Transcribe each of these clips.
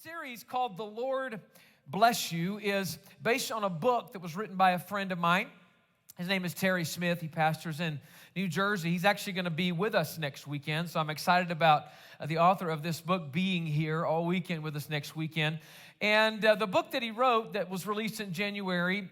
series called The Lord Bless You is based on a book that was written by a friend of mine. His name is Terry Smith. He pastors in New Jersey. He's actually going to be with us next weekend, so I'm excited about the author of this book being here all weekend with us next weekend. And the book that he wrote that was released in January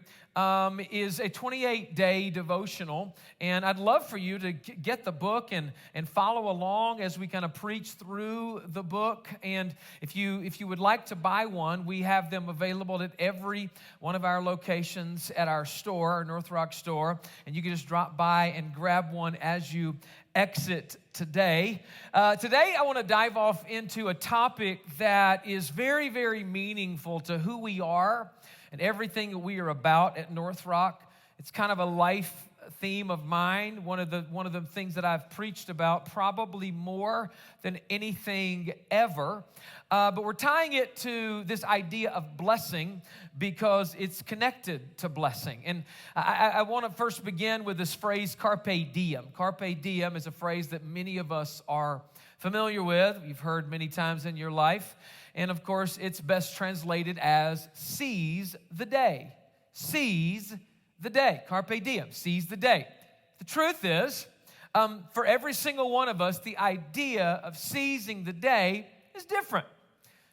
is a 28-day devotional, and I'd love for you to get the book and follow along as we kind of preach through the book. And if you would like to buy one, we have them available at every one of our locations at our store, our North Rock store, and you can just drop by and grab one as you exit today. Today, I want to dive off into a topic that is very, very meaningful to who we are and everything that we are about at North Rock. It's kind of a life theme of mine, one of the things that I've preached about probably more than anything ever. But we're tying it to this idea of blessing because it's connected to blessing. And I want to first begin with this phrase, carpe diem. Carpe diem is a phrase that many of us are familiar with. You've heard many times in your life. And of course, it's best translated as seize the day. Seize the day. Carpe diem. Seize the day. The truth is, for every single one of us, the idea of seizing the day is different.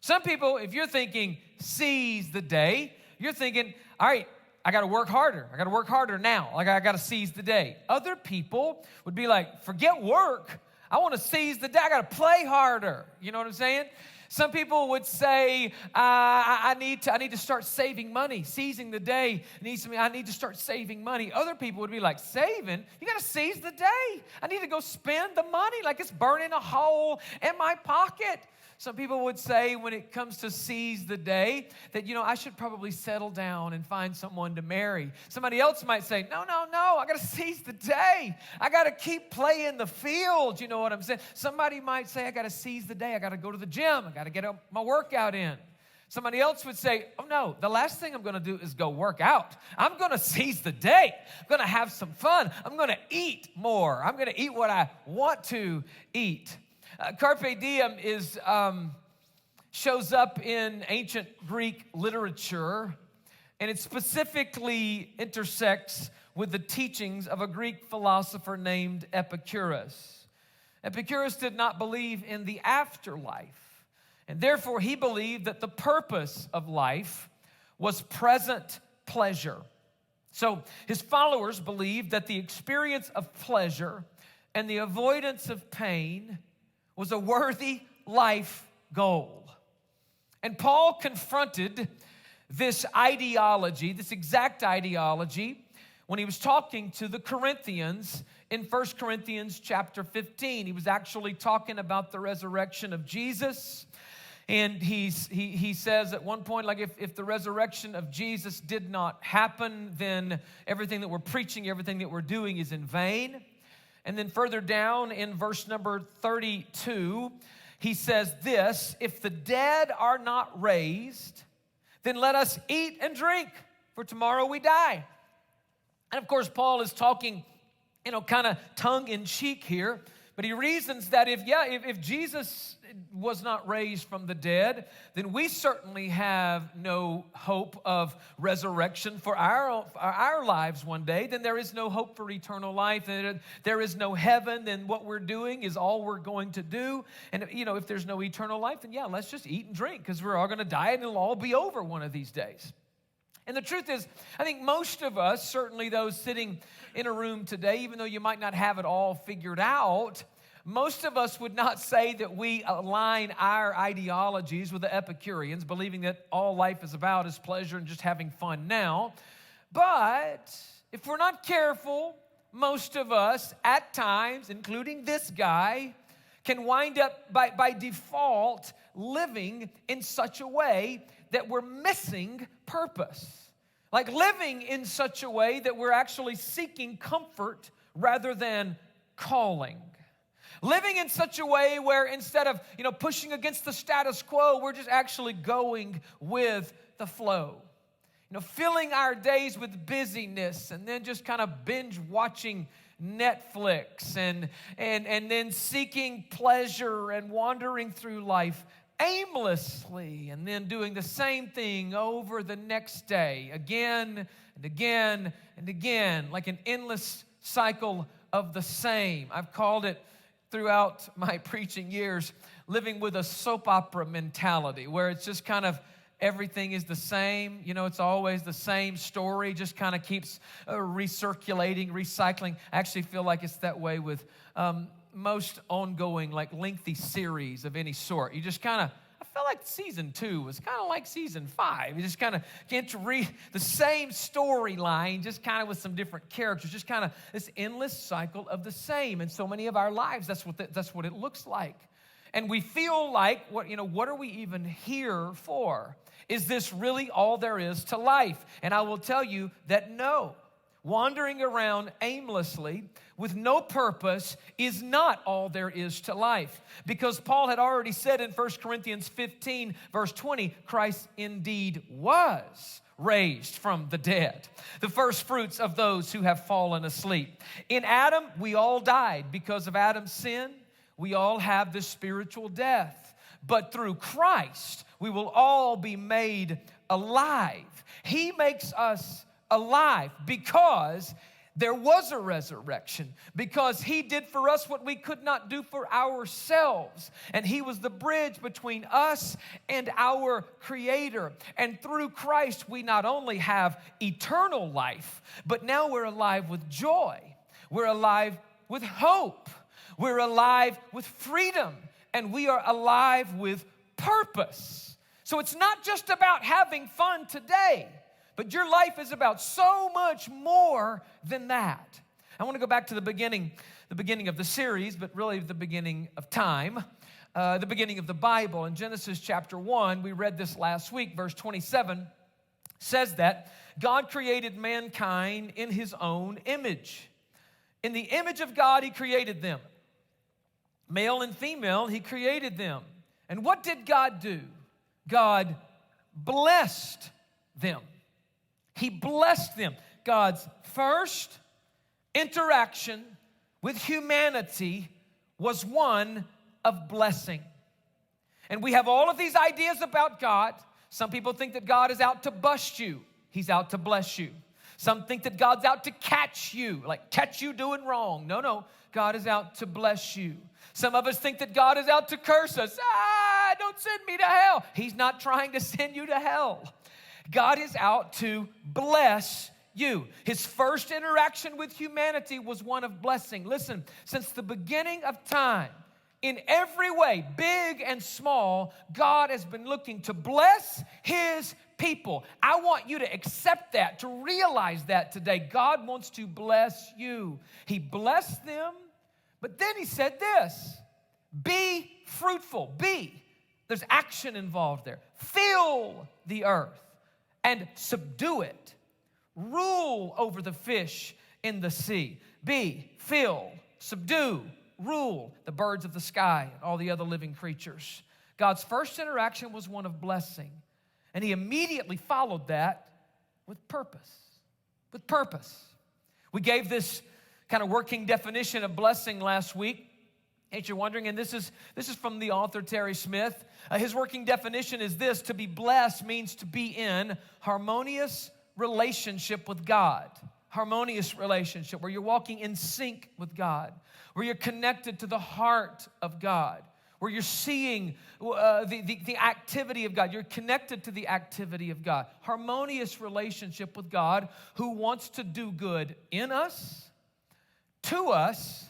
Some people, if you're thinking seize the day, you're thinking, all right, I got to work harder. I got to work harder now. Like I got to seize the day. Other people would be like, forget work. I want to seize the day. I got to play harder. You know what I'm saying? Some people would say, I need to start saving money. Seizing the day needs to mean I need to start saving money. Other people would be like, saving? You got to seize the day. I need to go spend the money like it's burning a hole in my pocket. Some people would say when it comes to seize the day that, I should probably settle down and find someone to marry. Somebody else might say, no, I got to seize the day. I got to keep playing the field. You know what I'm saying? Somebody might say, I got to seize the day. I got to go to the gym. I got to get my workout in. Somebody else would say, oh no, the last thing I'm going to do is go work out. I'm going to seize the day. I'm going to have some fun. I'm going to eat more. I'm going to eat what I want to eat. Carpe diem shows up in ancient Greek literature, and it specifically intersects with the teachings of a Greek philosopher named Epicurus. Epicurus did not believe in the afterlife, and therefore he believed that the purpose of life was present pleasure. So his followers believed that the experience of pleasure and the avoidance of pain was a worthy life goal. And Paul confronted this ideology, this exact ideology, when he was talking to the Corinthians in 1 Corinthians chapter 15. He was actually talking about the resurrection of Jesus. And he says at one point, like if the resurrection of Jesus did not happen, then everything that we're preaching, everything that we're doing is in vain. And then further down in verse number 32, he says this, if the dead are not raised, then let us eat and drink, for tomorrow we die. And of course, Paul is talking, kind of tongue-in-cheek here, but he reasons that if Jesus was not raised from the dead, then we certainly have no hope of resurrection for our lives one day. Then there is no hope for eternal life. There is no heaven. Then what we're doing is all we're going to do. And, if there's no eternal life, then let's just eat and drink because we're all going to die and it'll all be over one of these days. And the truth is, I think most of us, certainly those sitting in a room today, even though you might not have it all figured out, most of us would not say that we align our ideologies with the Epicureans, believing that all life is about is pleasure and just having fun now. But if we're not careful, most of us at times, including this guy, can wind up by default living in such a way that we're missing purpose. Like living in such a way that we're actually seeking comfort rather than calling. Living in such a way where instead of, pushing against the status quo, we're just actually going with the flow. Filling our days with busyness and then just kind of binge watching Netflix and then seeking pleasure and wandering through life aimlessly and then doing the same thing over the next day, again and again and again, like an endless cycle of the same. I've called it throughout my preaching years, living with a soap opera mentality, where it's just kind of everything is the same. You know, it's always the same story, just kind of keeps recirculating, recycling. I actually feel like it's that way with most ongoing, like lengthy series of any sort. You just kind of, I feel like season 2 was kind of like season 5. You just kind of get to read the same storyline, just kind of with some different characters, just kind of this endless cycle of the same. And so many of our lives, that's what it looks like. And we feel like, what are we even here for? Is this really all there is to life? And I will tell you that no. Wandering around aimlessly with no purpose is not all there is to life. Because Paul had already said in 1 Corinthians 15, verse 20, Christ indeed was raised from the dead, the first fruits of those who have fallen asleep. In Adam, we all died because of Adam's sin. We all have this spiritual death. But through Christ, we will all be made alive. He makes us alive because there was a resurrection, because he did for us what we could not do for ourselves. And he was the bridge between us and our Creator. And through Christ, we not only have eternal life, but now we're alive with joy. We're alive with hope. We're alive with freedom. And we are alive with purpose. So it's not just about having fun today, but your life is about so much more than that. I want to go back to the beginning of the series, but really the beginning of time, the beginning of the Bible. In Genesis chapter 1, we read this last week, verse 27, says that God created mankind in his own image. In the image of God, he created them. Male and female, he created them. And what did God do? God blessed them. He blessed them. God's first interaction with humanity was one of blessing. And we have all of these ideas about God. Some people think that God is out to bust you. He's out to bless you. Some think that God's out to catch you, like catch you doing wrong. No, God is out to bless you. Some of us think that God is out to curse us. Don't send me to hell. He's not trying to send you to hell. God is out to bless you. His first interaction with humanity was one of blessing. Listen, since the beginning of time, in every way, big and small, God has been looking to bless his people. I want you to accept that, to realize that today. God wants to bless you. He blessed them, but then he said this, be fruitful, there's action involved there. Fill the earth and subdue it. Rule over the fish in the sea. Fill, subdue, rule the birds of the sky and all the other living creatures. God's first interaction was one of blessing. And he immediately followed that with purpose. With purpose. We gave this kind of working definition of blessing last week. Ain't you wondering? And this is from the author Terry Smith. His working definition is this: to be blessed means to be in harmonious relationship with God. Harmonious relationship, where you're walking in sync with God, where you're connected to the heart of God, where you're seeing the activity of God. You're connected to the activity of God. Harmonious relationship with God, who wants to do good in us, to us,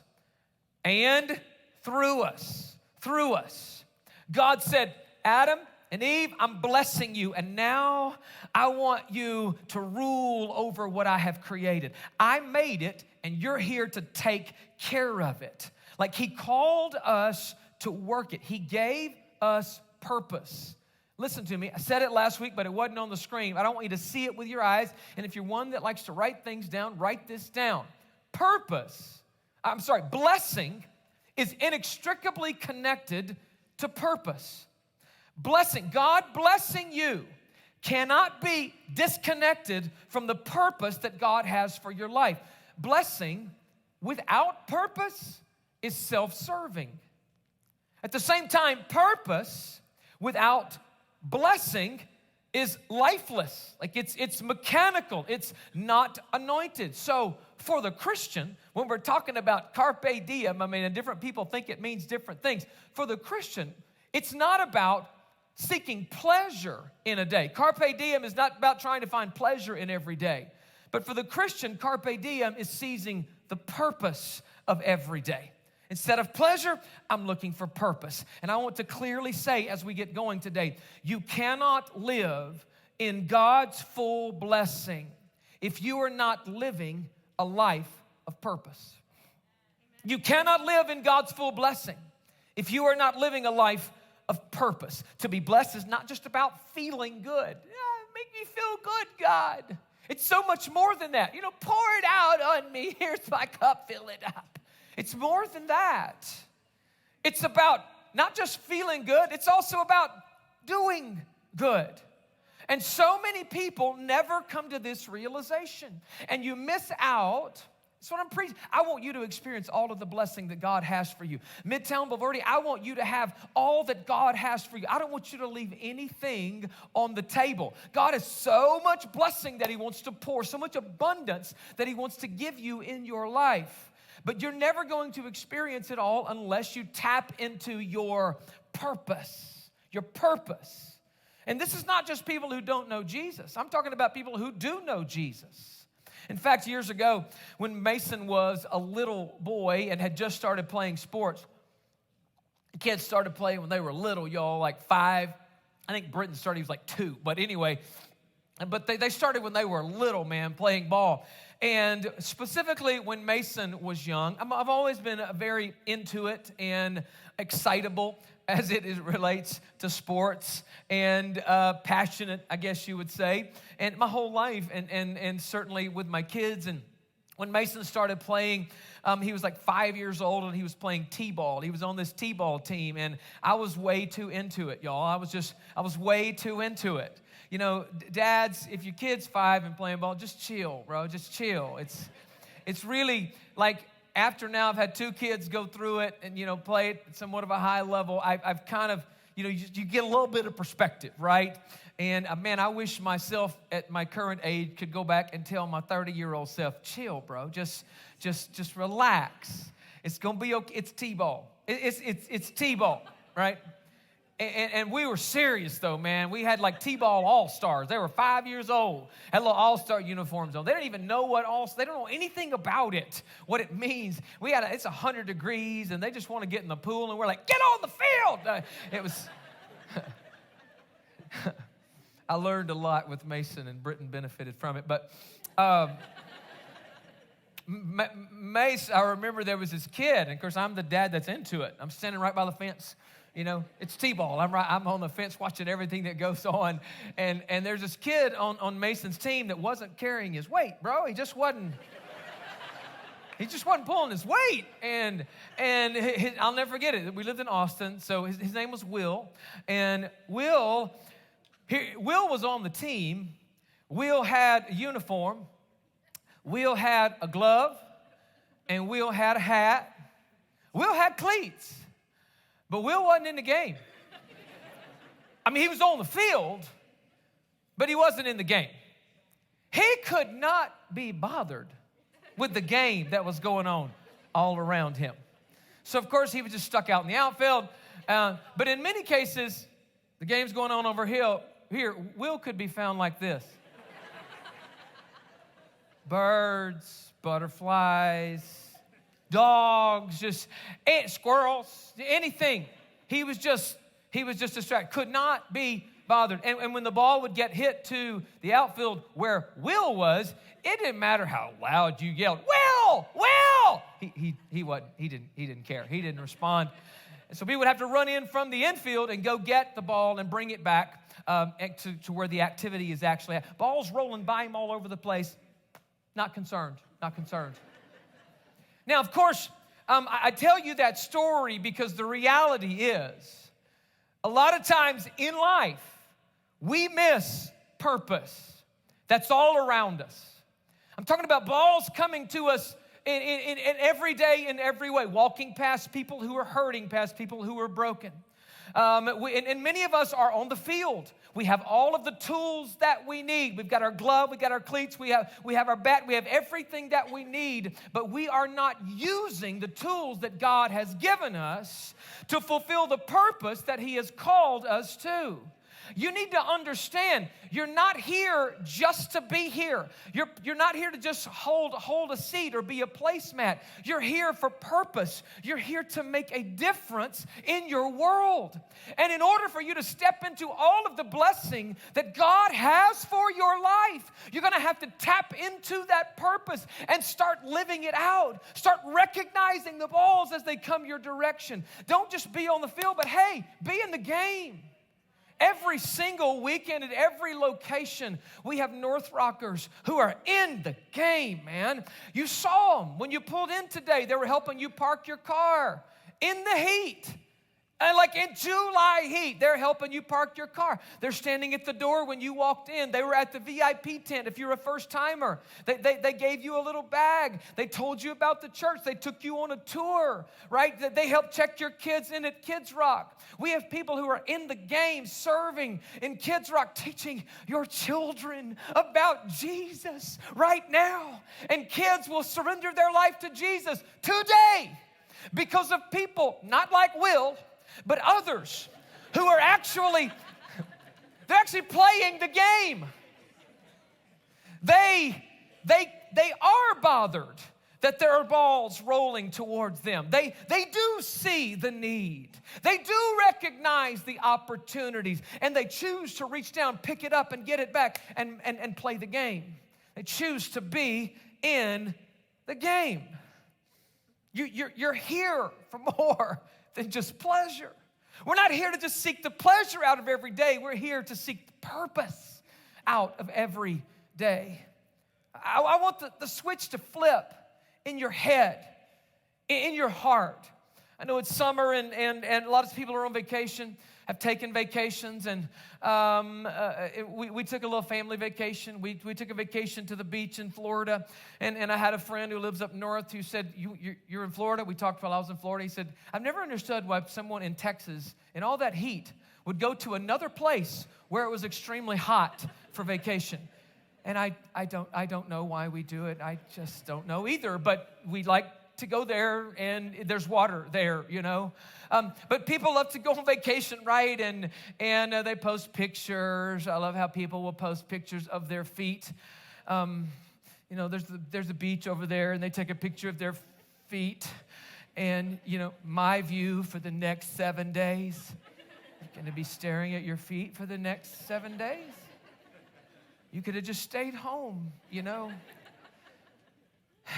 and through us. Through us. God said, Adam and Eve, I'm blessing you, and now I want you to rule over what I have created. I made it, and you're here to take care of it. Like he called us to work it. He gave us purpose. Listen to me. I said it last week, but it wasn't on the screen. I don't want you to see it with your eyes. And if you're one that likes to write things down, write this down. Blessing is inextricably connected to purpose. Blessing, God blessing you, cannot be disconnected from the purpose that God has for your life. Blessing without purpose is self-serving. At the same time, purpose without blessing is lifeless. Like it's mechanical. It's not anointed. So for the Christian, when we're talking about carpe diem, and different people think it means different things. For the Christian, it's not about seeking pleasure in a day. Carpe diem is not about trying to find pleasure in every day. But for the Christian, carpe diem is seizing the purpose of every day. Instead of pleasure, I'm looking for purpose. And I want to clearly say as we get going today, you cannot live in God's full blessing if you are not living a life of purpose. You cannot live in God's full blessing if you are not living a life of purpose. To be blessed is not just about feeling good. Make me feel good, God. It's so much more than that. Pour it out on me. Here's my cup, fill it up. It's more than that. It's about not just feeling good, it's also about doing good. And so many people never come to this realization. And you miss out. That's what I'm preaching. I want you to experience all of the blessing that God has for you. Midtown Bulverde, I want you to have all that God has for you. I don't want you to leave anything on the table. God has so much blessing that He wants to pour, so much abundance that He wants to give you in your life. But you're never going to experience it all unless you tap into your purpose. Your purpose. And this is not just people who don't know Jesus. I'm talking about people who do know Jesus. In fact, years ago, when Mason was a little boy and had just started playing sports, kids started playing when they were little, y'all, like 5. I think Britton started, he was like 2. But anyway, but they started when they were little, man, playing ball. And specifically when Mason was young, I've always been very into it and excitable as it relates to sports and passionate, I guess you would say. And my whole life and certainly with my kids. And when Mason started playing, he was like 5 years old and he was playing T-ball. He was on this T-ball team and I was way too into it, y'all. I was way too into it. Dads, if your kid's 5 and playing ball, just chill, bro. Just chill. It's really like after now I've had 2 kids go through it and, play it at somewhat of a high level. I've kind of, you get a little bit of perspective, right? And man, I wish myself at my current age could go back and tell my 30-year-old self, chill, bro. Just relax. It's going to be okay. It's T-ball. It's T-ball, right? And we were serious, though, man. We had like T-ball all-stars. They were 5 years old, had little all-star uniforms on. They didn't even know they don't know anything about it, what it means. It's 100 degrees, and they just want to get in the pool, and we're like, get on the field. It was, I learned a lot with Mason, and Britton benefited from it. But Mace, I remember there was this kid, and of course, I'm the dad that's into it. I'm standing right by the fence. It's T-ball. I'm on the fence watching everything that goes on. And there's this kid on Mason's team that wasn't carrying his weight, bro. He just wasn't pulling his weight. And I'll never forget it. We lived in Austin, so his name was Will. And Will was on the team. Will had a uniform. Will had a glove. And Will had a hat. Will had cleats. But Will wasn't in the game. He was on the field, but he wasn't in the game. He could not be bothered with the game that was going on all around him. So, of course, he was just stuck out in the outfield. But in many cases, the game's going on over here. Will could be found like this. Birds, butterflies, dogs, squirrels, anything. He was just distracted, could not be bothered. And when the ball would get hit to the outfield where Will was, it didn't matter how loud you yelled, Will! He didn't care. He didn't respond. And so we would have to run in from the infield and go get the ball and bring it back to where the activity is actually at. Balls rolling by him all over the place. Not concerned. Now, of course, I tell you that story because the reality is a lot of times in life, we miss purpose. That's all around us. I'm talking about balls coming to us in every day, in every way, walking past people who are hurting, past people who are broken. And many of us are on the field. We have all of the tools that we need. We've got our glove, we've got our cleats, we have our bat, we have everything that we need, but we are not using the tools that God has given us to fulfill the purpose that He has called us to. You need to understand, you're not here just to be here. You're not here to just hold a seat or be a placemat. You're here for purpose. You're here to make a difference in your world. And in order for you to step into all of the blessing that God has for your life, you're going to have to tap into that purpose and start living it out. Start recognizing the balls as they come your direction. Don't just be on the field, but hey, be in the game. Every single weekend at every location, we have North Rockers who are in the game, man. You saw them when you pulled in today. They were helping you park your car in the heat. And like in July heat, they're helping you park your car. They're standing at the door when you walked in. They were at the VIP tent if you're a first-timer. They gave you a little bag. They told you about the church. They took you on a tour, right? They helped check your kids in at Kids Rock. We have people who are in the game serving in Kids Rock, teaching your children about Jesus right now. And kids will surrender their life to Jesus today because of people not like Will, but others who are actually playing the game. They are bothered that there are balls rolling towards them. They do see the need. They do recognize the opportunities, and they choose to reach down, pick it up, and get it back and play the game. They choose to be in the game. You're here for more than just pleasure. We're not here to just seek the pleasure out of every day. We're here to seek the purpose out of every day. I want the switch to flip in your head, in your heart. I know it's summer and a lot of people are on vacation, have taken vacations, and we took a little family vacation. We took a vacation to the beach in Florida, and I had a friend who lives up north who said, you're in Florida? We talked while I was in Florida. He said, I've never understood why someone in Texas, in all that heat, would go to another place where it was extremely hot for vacation. And I don't know why we do it. I just don't know either, but we like to go there, and there's water there, you know. But people love to go on vacation, right? And they post pictures. I love how people will post pictures of their feet. You know, there's a beach over there, and they take a picture of their feet. And, you know, my view for the next 7 days, you're going to be staring at your feet for the next 7 days. You could have just stayed home, you know,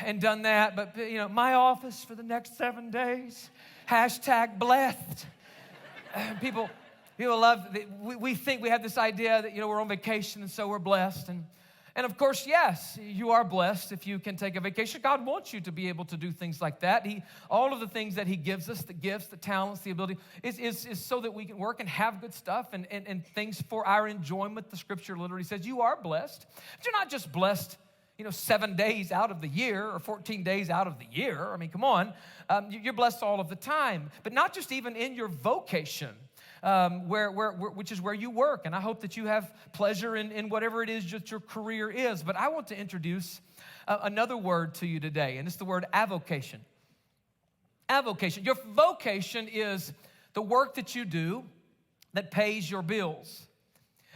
and done that. But, you know, my office for the next 7 days, #blessed. People love, we think we have this idea that, you know, we're on vacation and so we're blessed. And of course, yes, you are blessed if you can take a vacation. God wants you to be able to do things like that. All of the things that He gives us, the gifts, the talents, the ability, is so that we can work and have good stuff and things for our enjoyment. The Scripture literally says you are blessed. But you're not just blessed, you know, 7 days out of the year or 14 days out of the year. I mean, come on. You're blessed all of the time. But not just even in your vocation. Which is where you work. And I hope that you have pleasure in whatever it is that your career is. But I want to introduce another word to you today, and it's the word avocation. Avocation. Your vocation is the work that you do that pays your bills.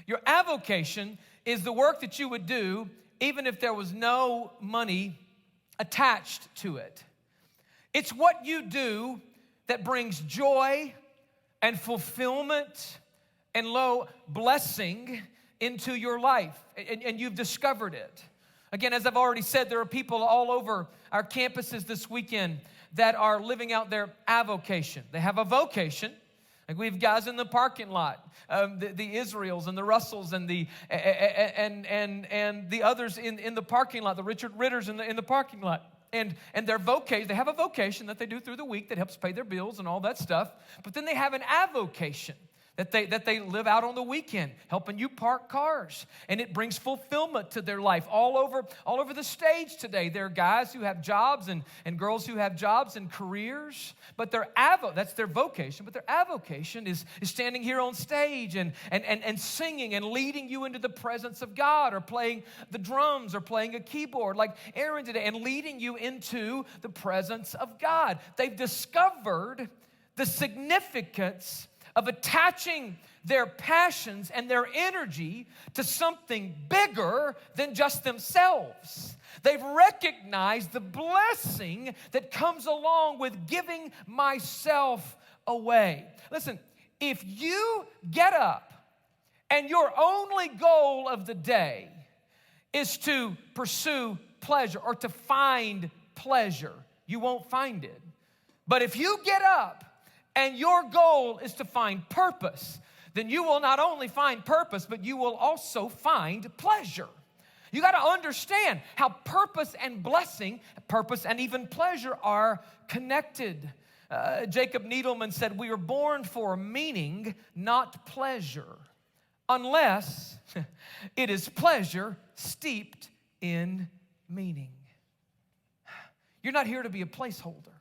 Your avocation is the work that you would do even if there was no money attached to it. It's what you do that brings joy and fulfillment and blessing into your life, and you've discovered it. Again, as I've already said, there are people all over our campuses this weekend that are living out their avocation. They have a vocation. Like we have guys in the parking lot, the Israels and the Russells and the others in the parking lot, the Richard Ritters in the parking lot. And their vocation, they have a vocation that they do through the week that helps pay their bills and all that stuff. But then they have an avocation that they live out on the weekend, helping you park cars. And it brings fulfillment to their life. All over the stage today, there are guys who have jobs and girls who have jobs and careers, but that's their vocation, but their avocation is standing here on stage and singing and leading you into the presence of God, or playing the drums or playing a keyboard like Aaron today, and leading you into the presence of God. They've discovered the significance of attaching their passions and their energy to something bigger than just themselves. They've recognized the blessing that comes along with giving myself away. Listen, if you get up and your only goal of the day is to pursue pleasure or to find pleasure, you won't find it. But if you get up and your goal is to find purpose, then you will not only find purpose, but you will also find pleasure. You got to understand how purpose and blessing, purpose and even pleasure are connected. Jacob Needleman said, "We are born for meaning, not pleasure, unless it is pleasure steeped in meaning." You're not here to be a placeholder.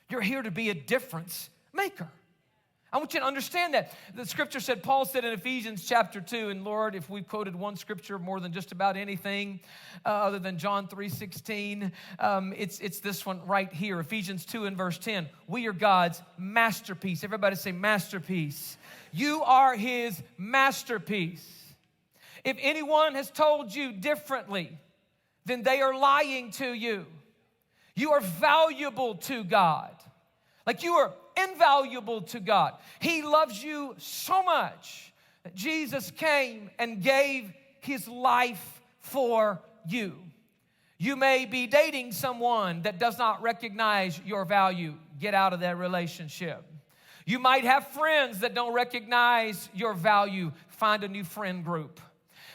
You're here to be a difference maker. I want you to understand that. The scripture said, Paul said in Ephesians chapter 2, and Lord, if we've quoted one scripture more than just about anything other than John 3:16, it's this one right here, Ephesians 2 and verse 10. We are God's masterpiece. Everybody say masterpiece. You are his masterpiece. If anyone has told you differently, then they are lying to you. You are valuable to God. Like you are invaluable to God. He loves you so much that Jesus came and gave his life for you. You may be dating someone that does not recognize your value. Get out of that relationship. You might have friends that don't recognize your value. Find a new friend group.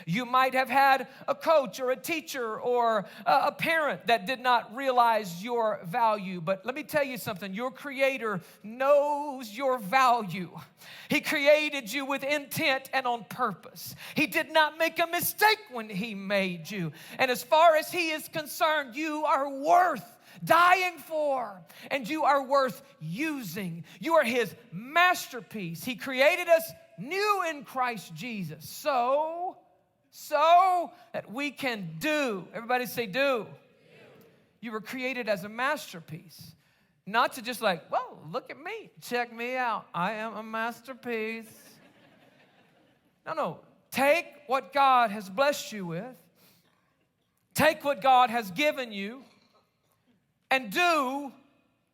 You might have had a coach or a teacher or a parent that did not realize your value. But let me tell you something. Your Creator knows your value. He created you with intent and on purpose. He did not make a mistake when he made you. And as far as he is concerned, you are worth dying for, and you are worth using. You are his masterpiece. He created us new in Christ Jesus. So that we can do. Everybody say do. You were created as a masterpiece. Not to just like, well, look at me. Check me out. I am a masterpiece. No. Take what God has blessed you with. Take what God has given you and do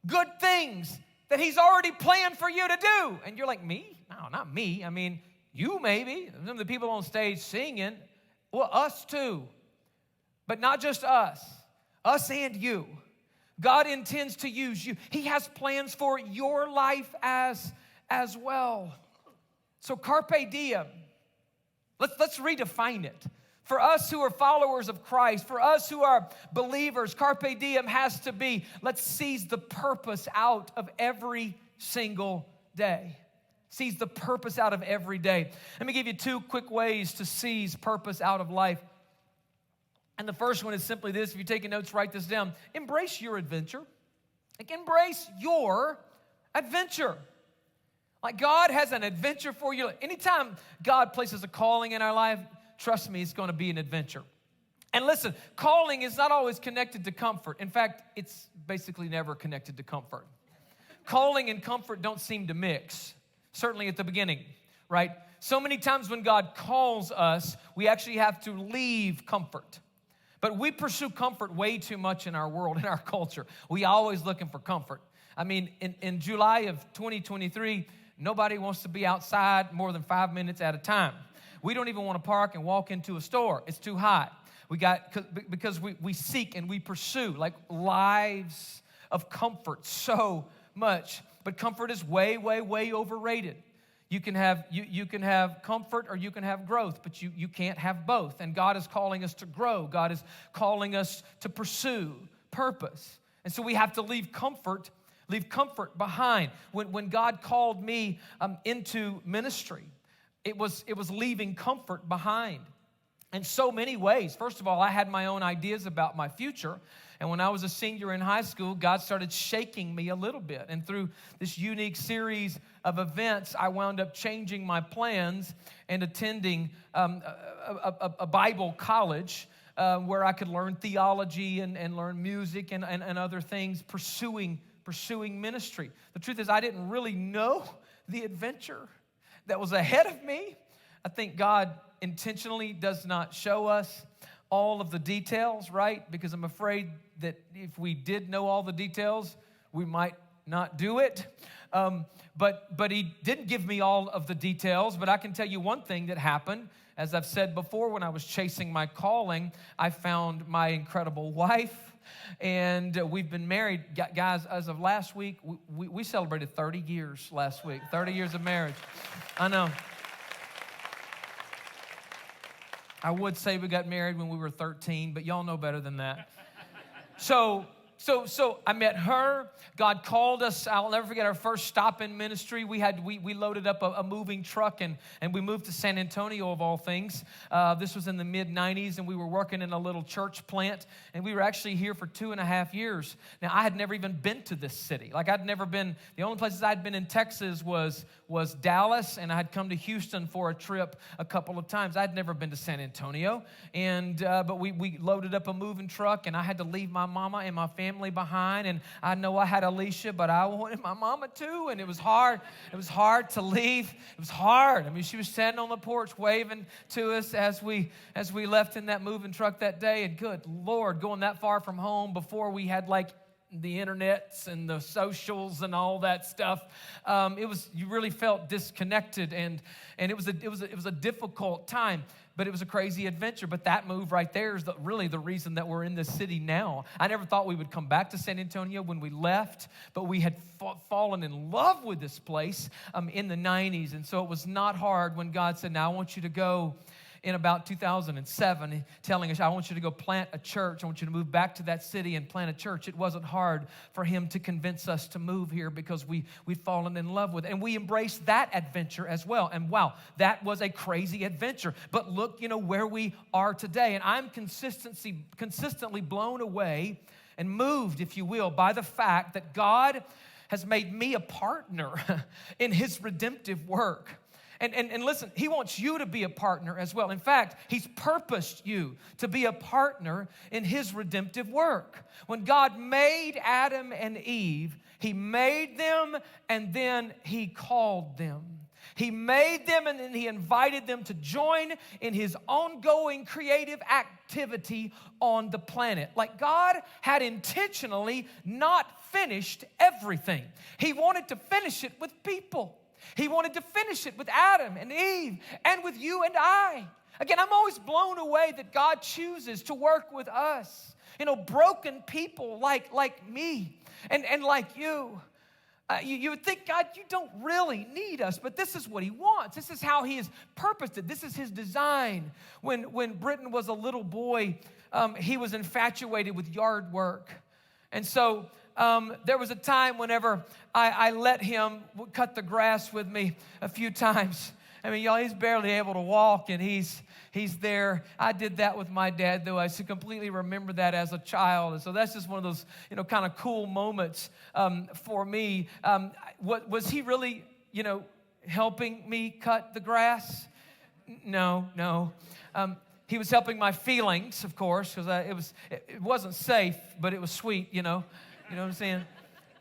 good things that he's already planned for you to do. And you're like, me? No, not me. I mean, you maybe. Some of the people on stage singing. Well, us too. But not just us and you. God intends to use you. He has plans for your life as well. So carpe diem. Let's redefine it. For us who are followers of Christ, for us who are believers, carpe diem has to be, let's seize the purpose out of every single day. Seize the purpose out of every day. Let me give you 2 quick ways to seize purpose out of life. And the first one is simply this. If you're taking notes, write this down. Embrace your adventure. Like, embrace your adventure. Like, God has an adventure for you. Anytime God places a calling in our life, trust me, it's going to be an adventure. And listen, calling is not always connected to comfort. In fact, it's basically never connected to comfort. Calling and comfort don't seem to mix. Certainly at the beginning, right? So many times when God calls us, we actually have to leave comfort. But we pursue comfort way too much in our world, in our culture. We always looking for comfort. I mean, in July of 2023, nobody wants to be outside more than 5 minutes at a time. We don't even want to park and walk into a store. It's too hot. Because we seek and we pursue like lives of comfort so much. But comfort is way, way, way overrated. You can have comfort or you can have growth, but you can't have both. And God is calling us to grow. God is calling us to pursue purpose. And so we have to leave comfort leave comfort behind. When God called me into ministry, it was leaving comfort behind in so many ways. First of all, I had my own ideas about my future. And when I was a senior in high school, God started shaking me a little bit. And through this unique series of events, I wound up changing my plans and attending a Bible college where I could learn theology and learn music and other things, pursuing ministry. The truth is, I didn't really know the adventure that was ahead of me. I think God intentionally does not show us all of the details, right? Because I'm afraid that if we did know all the details, we might not do it. But he didn't give me all of the details, but I can tell you one thing that happened. As I've said before, when I was chasing my calling, I found my incredible wife, and we've been married. Guys, as of last week, we celebrated 30 years last week, 30 years of marriage. I know. I would say we got married when we were 13, but y'all know better than that. So I met her. God called us. I'll never forget our first stop in ministry. We loaded up a moving truck and we moved to San Antonio, of all things. This was in the mid-'90s, and we were working in a little church plant, and we were actually here for 2.5 years. Now, I had never even been to this city. Like, I'd never been, the only places I'd been in Texas was Dallas, and I had come to Houston for a trip a couple of times. I'd never been to San Antonio, but we loaded up a moving truck, and I had to leave my mama and my family behind. And I know I had Alicia, but I wanted my mama too, and it was hard. It was hard to leave. It was hard. I mean, she was standing on the porch waving to us as we left in that moving truck that day. And good Lord, going that far from home before we had like the internets and the socials and all that stuff, you really felt disconnected, and it was a difficult time. But it was a crazy adventure. But that move right there is really the reason that we're in this city now. I never thought we would come back to San Antonio when we left, but we had fallen in love with this place in the 90s. And so it was not hard when God said, now I want you to go in about 2007, telling us, I want you to go plant a church. I want you to move back to that city and plant a church. It wasn't hard for him to convince us to move here because we'd fallen in love with it. And we embraced that adventure as well. And wow, that was a crazy adventure. But look, where we are today. And I'm consistently blown away and moved, if you will, by the fact that God has made me a partner in his redemptive work. And listen, he wants you to be a partner as well. In fact, he's purposed you to be a partner in his redemptive work. When God made Adam and Eve, he made them and then he called them. He made them and then he invited them to join in his ongoing creative activity on the planet. Like, God had intentionally not finished everything. He wanted to finish it with people. He wanted to finish it with Adam and Eve and with you and I. Again, I'm always blown away that God chooses to work with us. Broken people like me and like you. You would think, God, you don't really need us, but this is what he wants. This is how he has purposed it. This is his design. When Britton was a little boy, he was infatuated with yard work. And so there was a time whenever I let him cut the grass with me a few times. I mean, y'all, he's barely able to walk, and he's there. I did that with my dad, though. I completely remember that as a child. And so that's just one of those, kind of cool moments for me. Was he really, helping me cut the grass? No. He was helping my feelings, of course, because it wasn't safe, but it was sweet, You know what I'm saying?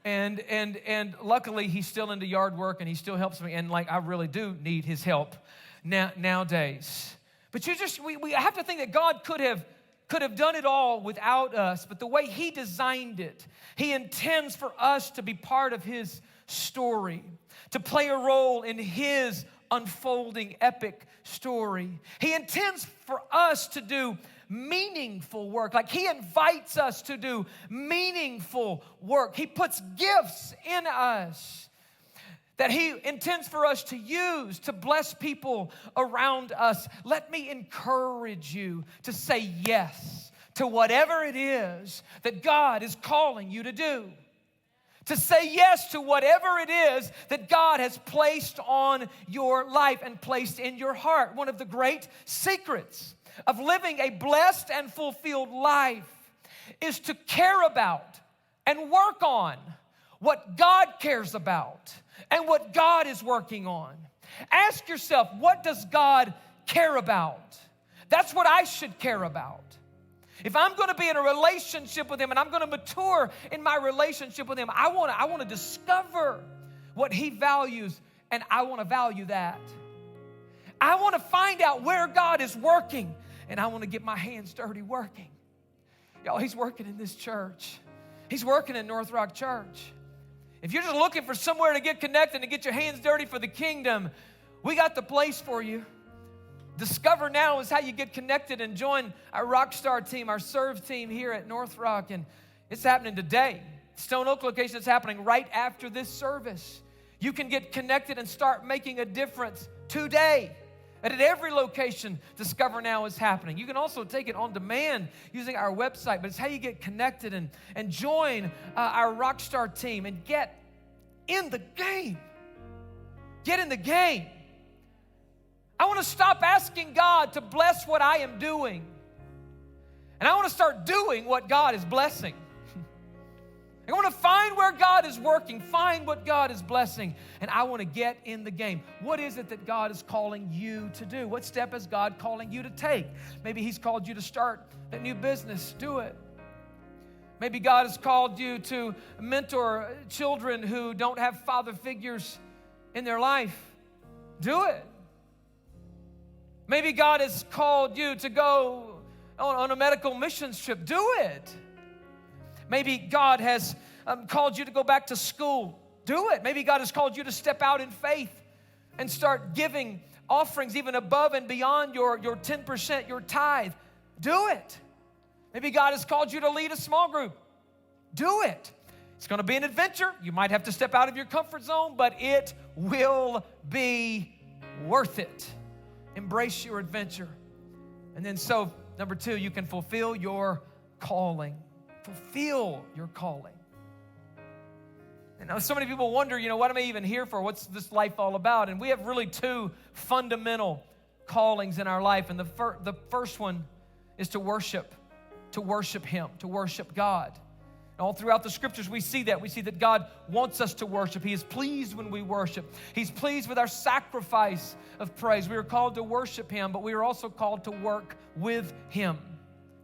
And luckily he's still into yard work and he still helps me, and I really do need his help nowadays. But we have to think that God could have done it all without us, but the way he designed it, he intends for us to be part of his story, to play a role in his unfolding epic story. He intends for us to do meaningful work. Like, he invites us to do meaningful work. He puts gifts in us that he intends for us to use to bless people around us. Let me encourage you to say yes to whatever it is that God is calling you to do. to say yes to whatever it is that God has placed on your life and placed in your heart. One of the great secrets of living a blessed and fulfilled life is to care about and work on what God cares about and what God is working on. Ask yourself, what does God care about? That's what I should care about. If I'm going to be in a relationship with Him and I'm going to mature in my relationship with Him, I want to discover what He values, and I want to value that. I want to find out where God is working, and I want to get my hands dirty working. Y'all, He's working in this church. He's working in North Rock Church. If you're just looking for somewhere to get connected and get your hands dirty for the kingdom, we got the place for you. Discover Now is how you get connected and join our Rockstar team, our Serve team here at North Rock. And it's happening today. Stone Oak location is happening right after this service. You can get connected and start making a difference today. And at every location, Discover Now is happening. You can also take it on demand using our website, but it's how you get connected and join our Rockstar team and get in the game. Get in the game. I want to stop asking God to bless what I am doing. And I want to start doing what God is blessing. I want to find where God is working, find what God is blessing, and I want to get in the game. What is it that God is calling you to do? What step is God calling you to take? Maybe He's called you to start a new business. Do it. Maybe God has called you to mentor children who don't have father figures in their life. Do it. Maybe God has called you to go on a medical missions trip. Do it. Maybe God has called you to go back to school. Do it. Maybe God has called you to step out in faith and start giving offerings even above and beyond your 10%, your tithe. Do it. Maybe God has called you to lead a small group. Do it. It's going to be an adventure. You might have to step out of your comfort zone, but it will be worth it. Embrace your adventure. And then number 2, you can fulfill your calling. Fulfill your calling. And now so many people wonder, what am I even here for? What's this life all about? And we have really 2 fundamental callings in our life. And the first one is to worship Him, to worship God. All throughout the scriptures, we see that. We see that God wants us to worship. He is pleased when we worship. He's pleased with our sacrifice of praise. We are called to worship Him, but we are also called to work with Him.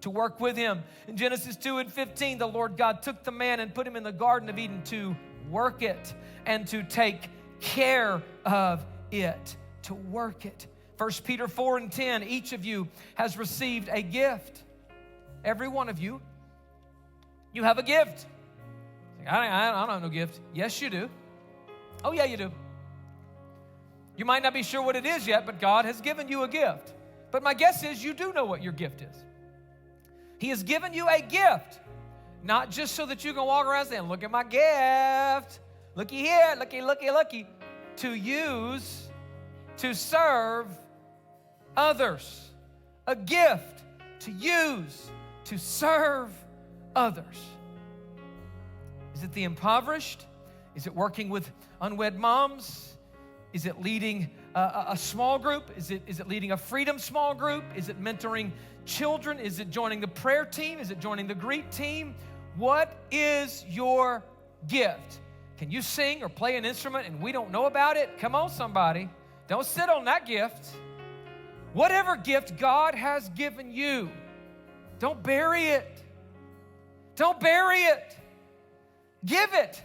To work with Him. In Genesis 2:15, the Lord God took the man and put him in the Garden of Eden to work it and to take care of it, to work it. 1 Peter 4:10, each of you has received a gift. Every one of you. You have a gift. I don't have no gift. Yes, you do. Oh, yeah, you do. You might not be sure what it is yet, but God has given you a gift. But my guess is you do know what your gift is. He has given you a gift, not just so that you can walk around saying, look at my gift. Looky here, looky. To use, to serve others. A gift to use, to serve others. Is it the impoverished? Is it working with unwed moms? Is it leading a small group? Is it leading a freedom small group? Is it mentoring children? Is it joining the prayer team? Is it joining the greet team? What is your gift? Can you sing or play an instrument and we don't know about it? Come on, somebody. Don't sit on that gift. Whatever gift God has given you, don't bury it. Don't bury it. Give it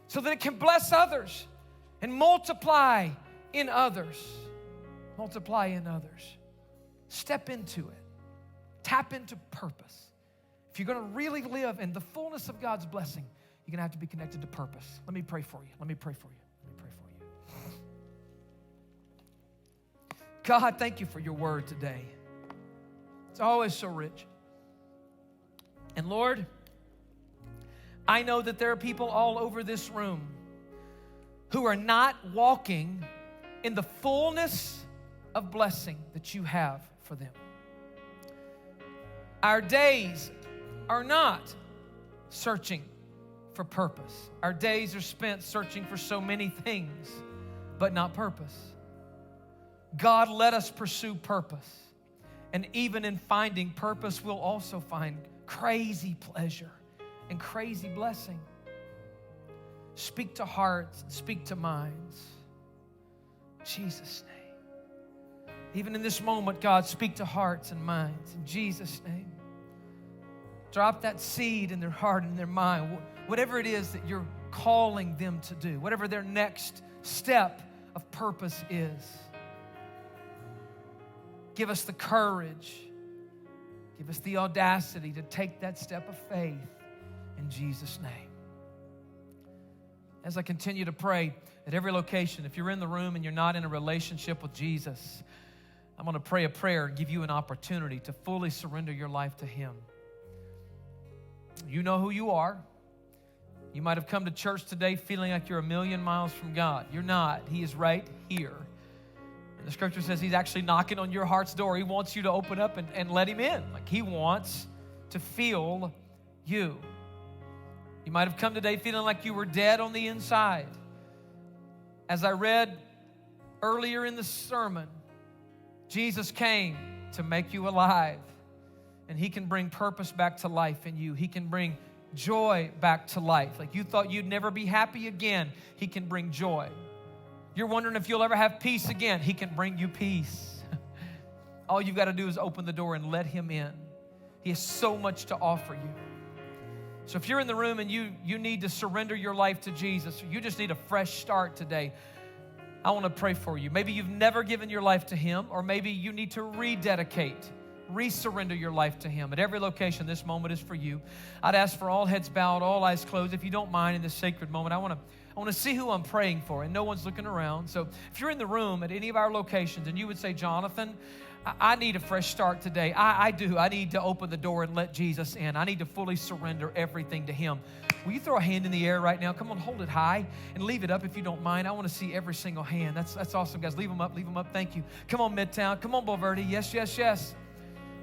so that it can bless others and multiply in others. Multiply in others. Step into it. Tap into purpose. If you're going to really live in the fullness of God's blessing, you're going to have to be connected to purpose. Let me pray for you. God, thank you for your word today. It's always so rich. And Lord, I know that there are people all over this room who are not walking in the fullness of blessing that you have for them. Our days are not searching for purpose. Our days are spent searching for so many things, but not purpose. God, let us pursue purpose. And even in finding purpose, we'll also find crazy pleasure and crazy blessing. Speak to hearts and speak to minds. In Jesus' name. Even in this moment, God, speak to hearts and minds. In Jesus' name. Drop that seed in their heart and their mind. Whatever it is that you're calling them to do, whatever their next step of purpose is. Give us the courage. Give us the audacity to take that step of faith in Jesus' name. As I continue to pray at every location, if you're in the room and you're not in a relationship with Jesus, I'm going to pray a prayer and give you an opportunity to fully surrender your life to Him. You know who you are. You might have come to church today feeling like you're a million miles from God. You're not. He is right here. And the scripture says He's actually knocking on your heart's door. He wants you to open up and let Him in. Like He wants to feel you. You might have come today feeling like you were dead on the inside. As I read earlier in the sermon, Jesus came to make you alive. And He can bring purpose back to life in you. He can bring joy back to life. Like you thought you'd never be happy again, He can bring joy. You're wondering if you'll ever have peace again, He can bring you peace. All you've got to do is open the door and let Him in. He has so much to offer you. So if you're in the room and you need to surrender your life to Jesus, or you just need a fresh start today, I want to pray for you. Maybe you've never given your life to Him, or maybe you need to rededicate, resurrender your life to Him. At every location, this moment is for you. I'd ask for all heads bowed, all eyes closed. If you don't mind in this sacred moment, I want to see who I'm praying for, and no one's looking around. So if you're in the room at any of our locations and you would say, Jonathan, I need a fresh start today. I do. I need to open the door and let Jesus in. I need to fully surrender everything to Him. Will you throw a hand in the air right now? Come on, hold it high and leave it up if you don't mind. I want to see every single hand. That's awesome, guys. Leave them up. Leave them up. Thank you. Come on, Midtown. Come on, Bulverde. Yes, yes, yes.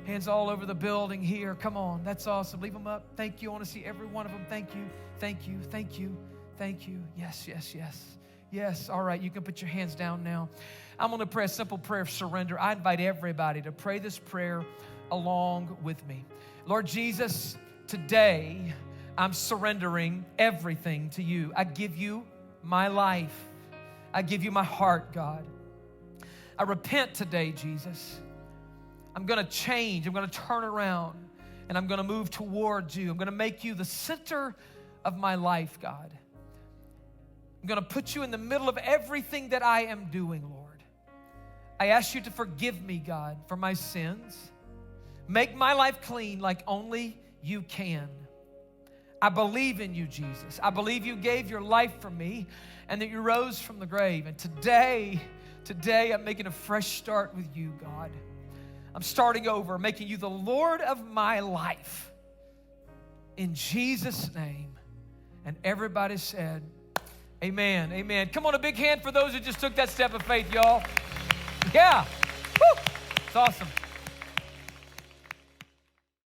Hands all over the building here. Come on. That's awesome. Leave them up. Thank you. I want to see every one of them. Thank you. Thank you. Thank you. Thank you. Yes, yes, yes. Yes. All right. You can put your hands down now. I'm going to pray a simple prayer of surrender. I invite everybody to pray this prayer along with me. Lord Jesus, today I'm surrendering everything to You. I give You my life. I give You my heart, God. I repent today, Jesus. I'm going to change. I'm going to turn around, and I'm going to move towards You. I'm going to make You the center of my life, God. I'm going to put You in the middle of everything that I am doing, Lord. I ask You to forgive me, God, for my sins. Make my life clean like only You can. I believe in You, Jesus. I believe You gave Your life for me and that You rose from the grave. And today I'm making a fresh start with You, God. I'm starting over, making You the Lord of my life. In Jesus' name. And everybody said, amen, amen. Come on, a big hand for those who just took that step of faith, y'all. Yeah. Woo. It's awesome.